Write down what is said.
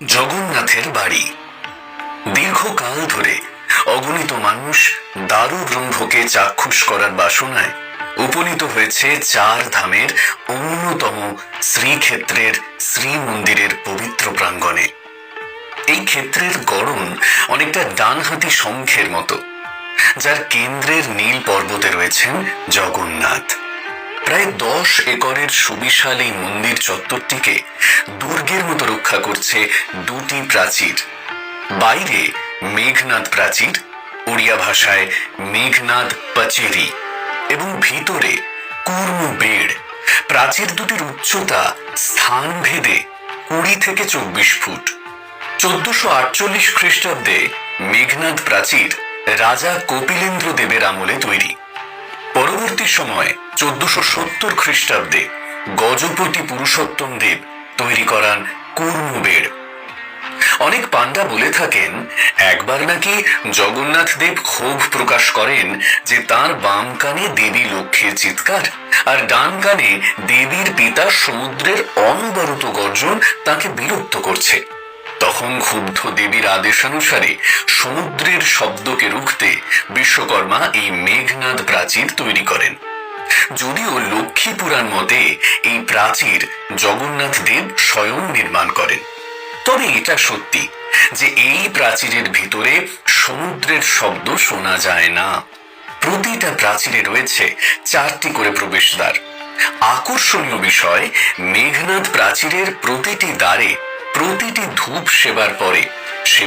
জগন্নাথের বাড়ি। দীর্ঘকাল ধরে অগণিত মানুষ দারু ব্রহ্মকে চাক্ষুষ করার বাসনায় উপনীত হয়েছে চার ধামের অন্যতম শ্রীক্ষেত্রের শ্রীমন্দিরের পবিত্র প্রাঙ্গণে। এই ক্ষেত্রের গড়ন অনেকটা ডানহাতি শঙ্খের মতো, যার কেন্দ্রের নীল পর্বতে রয়েছেন জগন্নাথ। প্রায় 10 একরের সুবিশাল এই মন্দির চত্বরটিকে দুর্গের মতো রক্ষা করছে দুটি প্রাচীর। বাইরে মেঘনাদ প্রাচীর, ওড়িয়া ভাষায় মেঘনাদ পাচেরি, এবং ভিতরে কুর্ম বেড়। প্রাচীর দুটির উচ্চতা স্থান ভেদে 20 থেকে 24 ফুট। 1448 খ্রিস্টাব্দে মেঘনাদ প্রাচীর রাজা কপিলেন্দ্র দেবের আমলে তৈরি। পরবর্তী সময়ে 1470 খ্রিস্টাব্দে গজপতি পুরুষোত্তম দেব তৈরি করান কুর্মবেড়। অনেক পাণ্ডা বলে থাকেন একবার নাকি জগন্নাথ দেব ক্ষোভ প্রকাশ করেন যে তার বাম কানে দেবী লক্ষ্মীর চিৎকার আর ডান কানে দেবীর পিতা সমুদ্রের অনবরত গর্জন তাকে বিরক্ত করছে। তখন ক্ষুব্ধ দেবীর আদেশানুসারে সমুদ্রের শব্দকে রুখতে বিশ্বকর্মা এই মেঘনাদ প্রাচীর তৈরি করেন। যদিও লক্ষ্মী পুরাণ মতে এই প্রাচীর জগন্নাথ দেব স্বয়ং নির্মাণ করেন, তবে এটা সত্যি যে এই প্রাচীরের ভিতরে সমুদ্রের শব্দ শোনা যায় না। প্রতিটা প্রাচীরে রয়েছে 4টি করে প্রবেশদ্বার। আকর্ষণীয় বিষয়, মেঘনাদ প্রাচীরের প্রতিটি দ্বারে প্রতিটি ধূপ সেবার পরে সেবা